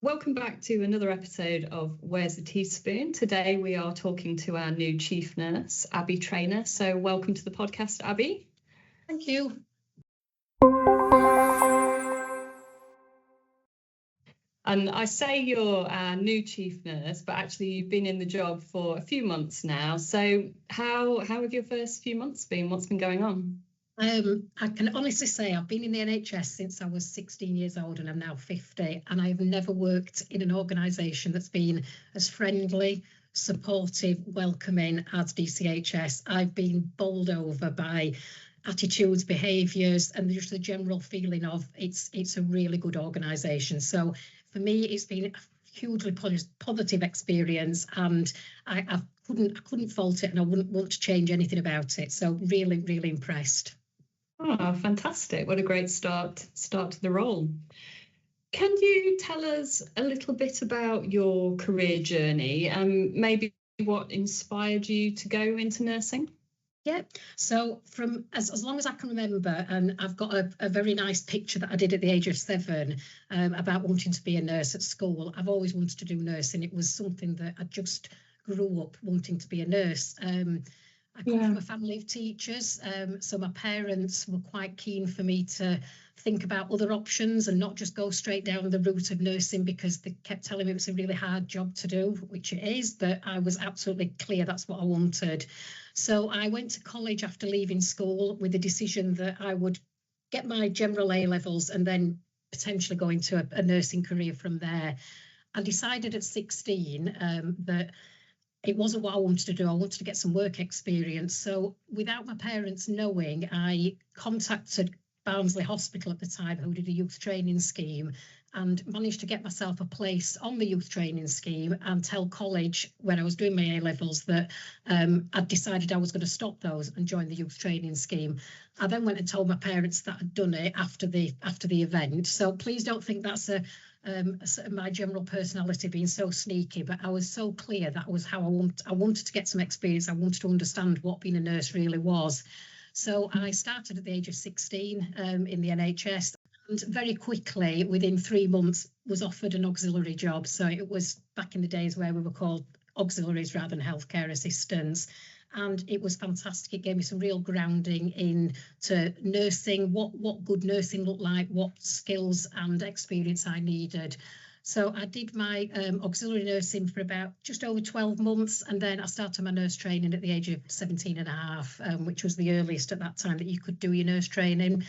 Welcome back to another episode of Where's the Teaspoon? Today we are talking to our new chief nurse, Abby Trainer. So welcome to the podcast, Abby. Thank you. And I say you're our new chief nurse, but actually you've been in the job for a few months now. So how have your first few months been? What's been going on? I can honestly say I've been in the NHS since I was 16 years old and I'm now 50, and I've never worked in an organisation that's been as friendly, supportive, welcoming as DCHS. I've been bowled over by attitudes, behaviours, and just the general feeling of it's a really good organisation. So for me, it's been a hugely positive experience, and I couldn't fault it, and I wouldn't want to change anything about it. So really impressed. Oh, fantastic. What a great start to the role. Can you tell us a little bit about your career journey and maybe what inspired you to go into nursing? Yeah, so from as long as I can remember, and I've got a very nice picture that I did at the age of 7 about wanting to be a nurse at school. I've always wanted to do nursing. It was something that I just grew up wanting to be a nurse. I come from a family of teachers, so my parents were quite keen for me to think about other options and not just go straight down the route of nursing, because they kept telling me it was a really hard job to do, which it is, but I was absolutely clear that's what I wanted. So I went to college after leaving school with the decision that I would get my general A levels and then potentially go into a nursing career from there. I decided at 16 that it wasn't what I wanted to do. I wanted to get some work experience. So without my parents knowing, I contacted Barnsley Hospital at the time, who did a youth training scheme, and managed to get myself a place on the youth training scheme and tell college when I was doing my A levels that I'd decided I was going to stop those and join the youth training scheme. I then went and told my parents that I'd done it after the event. So please don't think that's my general personality being so sneaky, but I was so clear that was how I wanted to get some experience. I wanted to understand what being a nurse really was. So I started at the age of 16 in the NHS, and very quickly, within 3 months, was offered an auxiliary job. So it was back in the days where we were called auxiliaries rather than healthcare assistants. And it was fantastic. It gave me some real grounding into nursing, what good nursing looked like, what skills and experience I needed. So I did my auxiliary nursing for about just over 12 months, and then I started my nurse training at the age of 17 and a half, which was the earliest at that time that you could do your nurse training.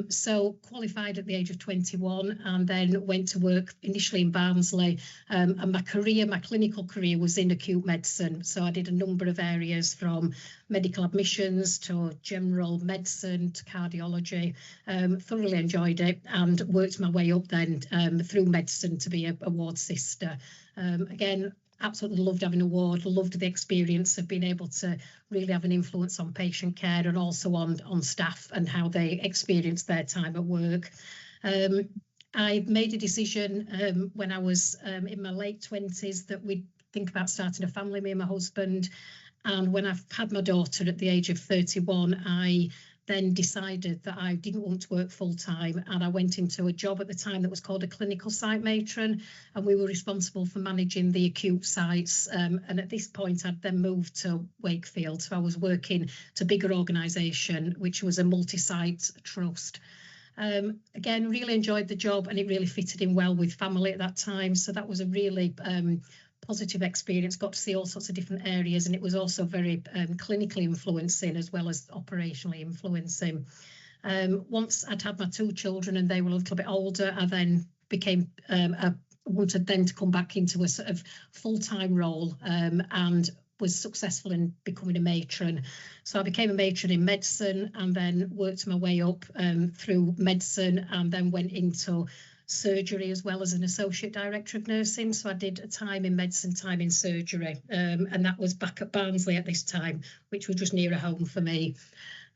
So qualified at the age of 21, and then went to work initially in Barnsley. And my clinical career was in acute medicine. So I did a number of areas from medical admissions to general medicine to cardiology. Thoroughly enjoyed it and worked my way up then through medicine to be a ward sister. Again, absolutely loved having a ward, loved the experience of being able to really have an influence on patient care and also on staff and how they experience their time at work. I made a decision when I was in my late 20s that we'd think about starting a family, me and my husband. And when I've had my daughter at the age of 31, I then decided that I didn't want to work full time, and I went into a job at the time that was called a clinical site matron, and we were responsible for managing the acute sites. And at this point, I'd then moved to Wakefield, so I was working to a bigger organisation, which was a multi-site trust. Again, really enjoyed the job, and it really fitted in well with family at that time. So that was a really positive experience, got to see all sorts of different areas, and it was also very clinically influencing as well as operationally influencing. Once I'd had my 2 children and they were a little bit older, I then became wanted then to come back into a sort of full-time role and was successful in becoming a matron. So I became a matron in medicine and then worked my way up through medicine, and then went into surgery as well as an associate director of nursing. So I did a time in medicine, time in surgery, and that was back at Barnsley at this time, which was just nearer home for me.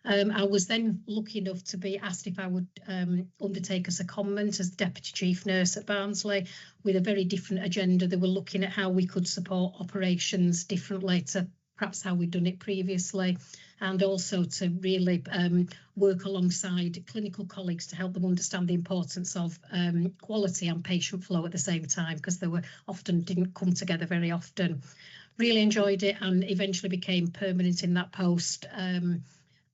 I was then lucky enough to be asked if I would undertake a secondment as deputy chief nurse at Barnsley with a very different agenda. They were looking at how we could support operations differently to perhaps how we'd done it previously, and also to really work alongside clinical colleagues to help them understand the importance of quality and patient flow at the same time, because they were often didn't come together very often. Really enjoyed it and eventually became permanent in that post.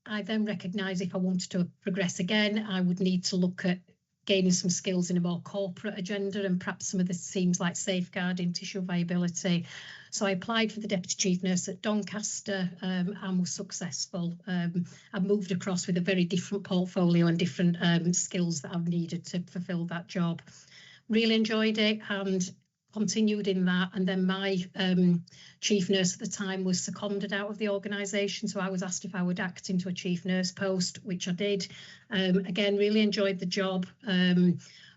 I then recognised if I wanted to progress again, I would need to look at gaining some skills in a more corporate agenda, and perhaps some of the themes like safeguarding, tissue viability. So I applied for the Deputy Chief Nurse at Doncaster and was successful. I moved across with a very different portfolio and different skills that I've needed to fulfil that job. Really enjoyed it and continued in that, and then my chief nurse at the time was seconded out of the organisation, so I was asked if I would act into a chief nurse post, which I did. Again, really enjoyed the job,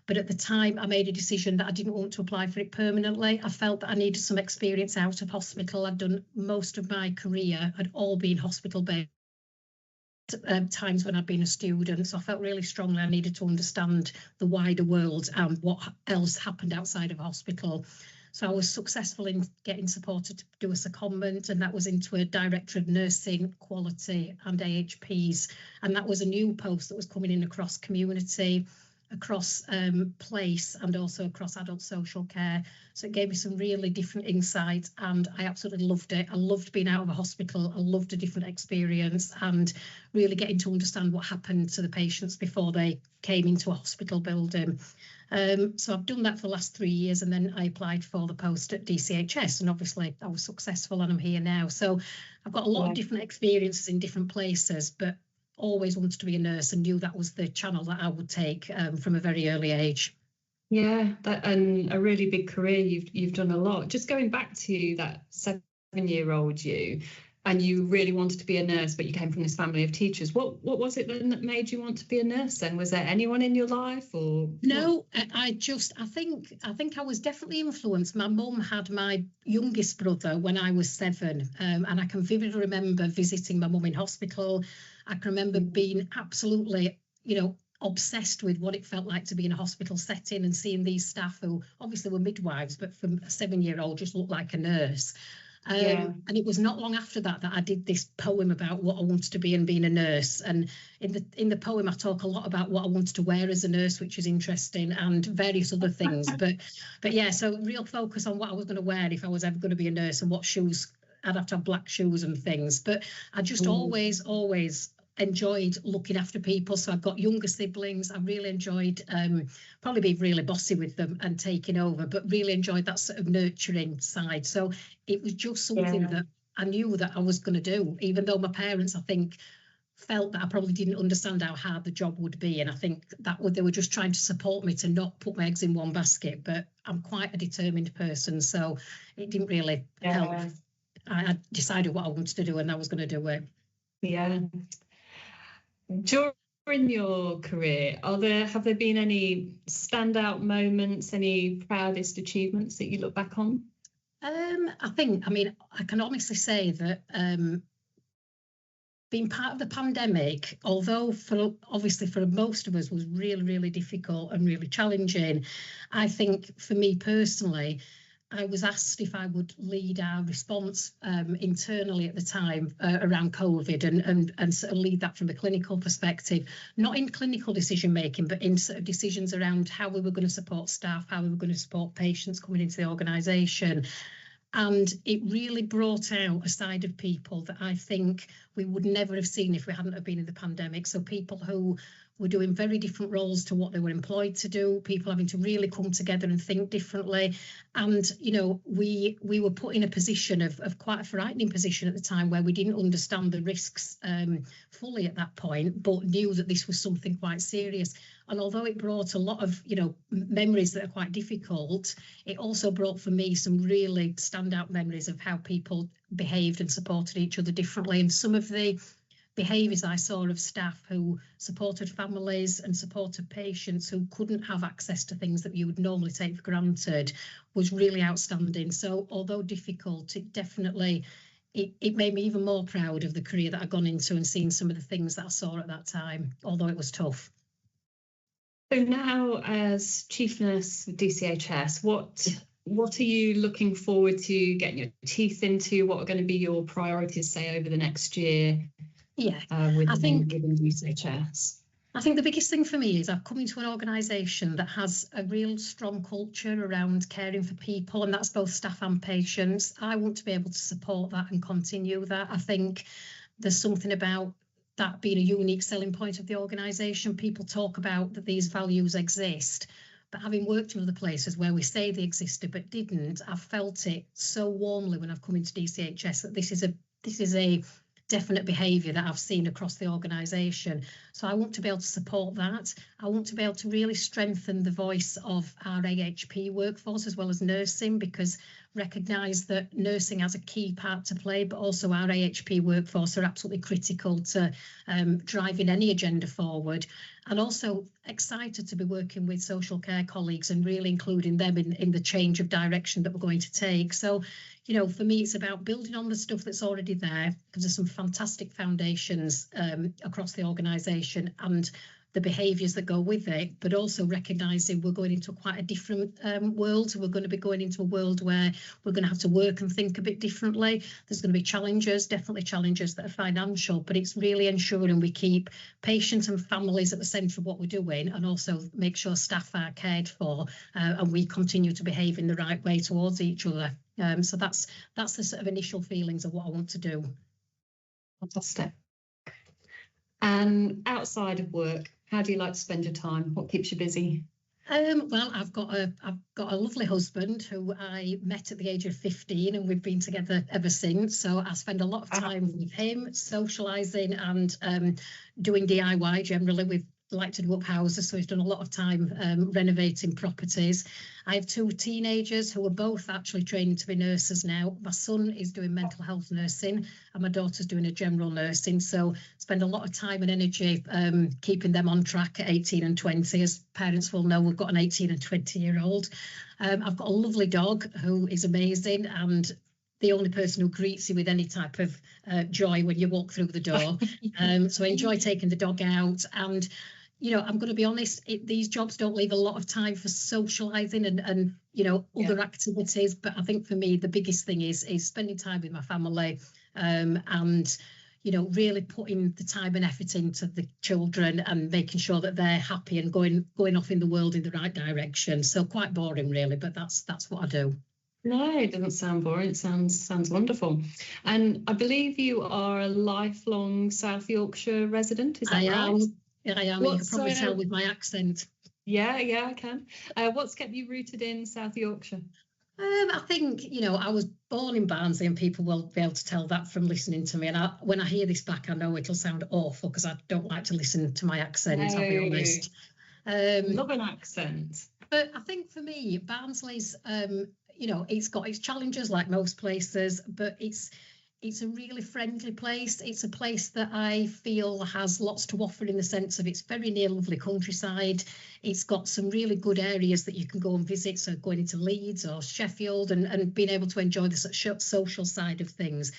but at the time I made a decision that I didn't want to apply for it permanently. I felt that I needed some experience out of hospital. I'd done most of my career, had all been hospital based. Times when I'd been a student, so I felt really strongly I needed to understand the wider world and what else happened outside of hospital. So I was successful in getting supported to do a secondment, and that was into a Director of Nursing, Quality and AHPs, and that was a new post that was coming in across community, across place, and also across adult social care. So it gave me some really different insights, and I absolutely loved it. I loved being out of a hospital. I loved a different experience and really getting to understand what happened to the patients before they came into a hospital building. So I've done that for the last 3 years, and then I applied for the post at DCHS, and obviously I was successful and I'm here now. So I've got a lot of different experiences in different places, but always wanted to be a nurse and knew that was the channel that I would take from a very early age. Yeah, and a really big career. You've done a lot. Just going back to that 7-year-old you, and you really wanted to be a nurse, but you came from this family of teachers. What was it then that made you want to be a nurse then? Was there anyone in your life or? No, I think I was definitely influenced. My mum had my youngest brother when I was 7, and I can vividly remember visiting my mum in hospital. I can remember being absolutely, obsessed with what it felt like to be in a hospital setting and seeing these staff who obviously were midwives, but from a 7-year-old just looked like a nurse. And it was not long after that I did this poem about what I wanted to be and being a nurse. And in the poem, I talk a lot about what I wanted to wear as a nurse, which is interesting, and various other things. But yeah, so real focus on what I was going to wear if I was ever going to be a nurse, and what shoes I'd have to have, black shoes and things. But I just always enjoyed looking after people. So I've got younger siblings. I really enjoyed probably being really bossy with them and taking over, but really enjoyed that sort of nurturing side. So it was just something that I knew that I was going to do, even though my parents, I think, felt that I probably didn't understand how hard the job would be. And I think that they were just trying to support me to not put my eggs in one basket. But I'm quite a determined person, so it didn't really help. I decided what I wanted to do, and I was going to do it. Yeah. During your career, have there been any standout moments, any proudest achievements that you look back on? I can honestly say that being part of the pandemic, although for most of us was really, really difficult and really challenging, I think for me personally, I was asked if I would lead our response internally at the time around COVID and sort of lead that from a clinical perspective, not in clinical decision making, but in sort of decisions around how we were going to support staff, how we were going to support patients coming into the organisation. And it really brought out a side of people that I think we would never have seen if we hadn't have been in the pandemic. So people who were doing very different roles to what they were employed to do, people having to really come together and think differently. And, we were put in a position of quite a frightening position at the time, where we didn't understand the risks fully at that point, but knew that this was something quite serious. And although it brought a lot of, memories that are quite difficult, it also brought for me some really standout memories of how people behaved and supported each other differently. And some of the behaviours I saw of staff who supported families and supported patients who couldn't have access to things that you would normally take for granted was really outstanding. So although difficult, it definitely, it made me even more proud of the career that I'd gone into and seeing some of the things that I saw at that time, although it was tough. So now, as Chief Nurse with DCHS, what are you looking forward to getting your teeth into? What are going to be your priorities, say, over the next year? Yeah, within DCHS? I think the biggest thing for me is I've come into an organisation that has a real strong culture around caring for people, and that's both staff and patients. I want to be able to support that and continue that. I think there's something about that being a unique selling point of the organisation. People talk about that these values exist, but having worked in other places where we say they existed but didn't, I've felt it so warmly when I've come into DCHS that this is a definite behaviour that I've seen across the organisation. So I want to be able to support that. I want to be able to really strengthen the voice of our AHP workforce as well as nursing, because recognise that nursing has a key part to play, but also our AHP workforce are absolutely critical to driving any agenda forward. And also excited to be working with social care colleagues and really including them in the change of direction that we're going to take. So, you know, for me, it's about building on the stuff that's already there, because there's some fantastic foundations across the organisation and the behaviours that go with it, but also recognising we're going into quite a different world. We're going to be going into a world where we're going to have to work and think a bit differently. There's going to be challenges, definitely challenges that are financial, but it's really ensuring we keep patients and families at the centre of what we're doing, and also make sure staff are cared for and we continue to behave in the right way towards each other. So that's the sort of initial feelings of what I want to do. Fantastic. And outside of work, how do you like to spend your time? What keeps you busy? Well, I've got a lovely husband who I met at the age of 15, and we've been together ever since. So I spend a lot of time with him, socialising and doing DIY generally. We've like to do up houses, so he's done a lot of time renovating properties. I have two teenagers who are both actually training to be nurses now. My son is doing mental health nursing and my daughter's doing a general nursing, so spend a lot of time and energy keeping them on track at 18 and 20. As parents will know, we've got an 18 and 20-year-old. I've got a lovely dog who is amazing, and the only person who greets you with any type of joy when you walk through the door. So I enjoy taking the dog out. And you know, I'm going to be honest, these jobs don't leave a lot of time for socialising and you know, other activities. But I think for me, the biggest thing is spending time with my family and, you know, really putting the time and effort into the children and making sure that they're happy and going off in the world in the right direction. So quite boring, really, but that's what I do. No, it doesn't sound boring. It sounds wonderful. And I believe you are a lifelong South Yorkshire resident. Is that right? I am. You can probably tell with my accent. Yeah, I can. What's kept you rooted in South Yorkshire? I think, you know, I was born in Barnsley, and people will be able to tell that from listening to me. And when I hear this back, I know it'll sound awful because I don't like to listen to my accent, I'll be honest. Love an accent. But I think for me, Barnsley's, you know, it's got its challenges like most places, but it's a really friendly place. It's a place that I feel has lots to offer in the sense of it's very near lovely countryside. It's got some really good areas that you can go and visit. So going into Leeds or Sheffield and being able to enjoy the social side of things.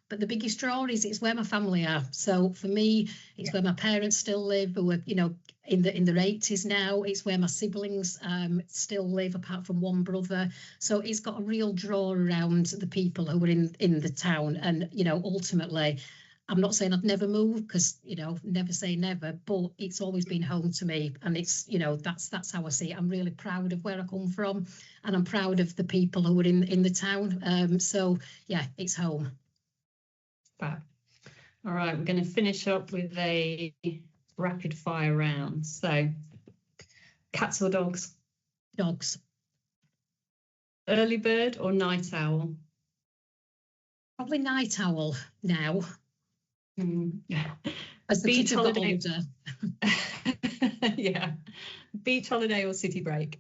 But the biggest draw is it's where my family are. So for me, it's where my parents still live, who are, you know, in their 80s now. It's where my siblings still live, apart from one brother. So it's got a real draw around the people who are in the town. And, you know, ultimately, I'm not saying I'd never move because, you know, never say never, but it's always been home to me. And it's, you know, that's how I see it. I'm really proud of where I come from, and I'm proud of the people who are in the town. So, yeah, it's home. Fab. All right, we're going to finish up with a rapid fire round. So, cats or dogs? Dogs. Early bird or night owl? Probably night owl now. As the kids have got older. Yeah. Beach holiday or city break?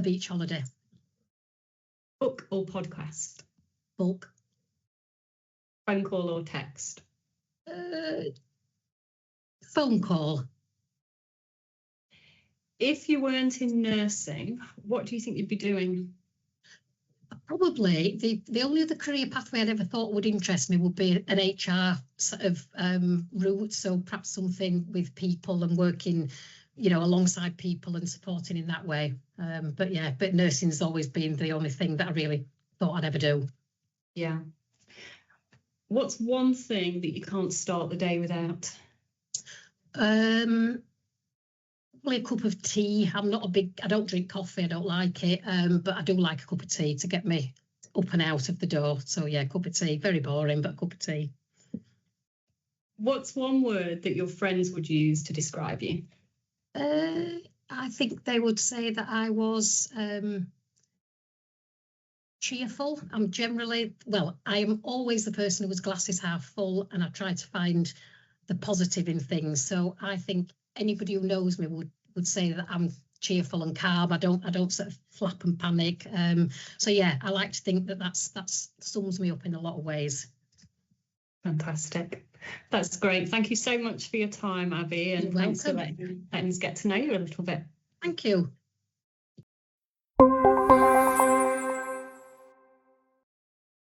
Beach holiday. Book or podcast? Book. Phone call or text? Phone call. If you weren't in nursing, what do you think you'd be doing? Probably the only other career pathway I'd ever thought would interest me would be an HR sort of route. So perhaps something with people and working, you know, alongside people and supporting in that way. But yeah, but nursing's always been the only thing that I really thought I'd ever do. Yeah. What's one thing that you can't start the day without? Probably a cup of tea. I don't drink coffee, I don't like it, but I do like a cup of tea to get me up and out of the door. So yeah, cup of tea, very boring, but a cup of tea. What's one word that your friends would use to describe you? I think they would say that I was cheerful. I am always the person who was glasses half full, and I try to find the positive in things. So I think anybody who knows me would say that I'm cheerful and calm. I don't sort of flap and panic. So yeah, I like to think that sums me up in a lot of ways. Fantastic. That's great. Thank you so much for your time, Abby, and thanks for letting us get to know you a little bit. Thank you.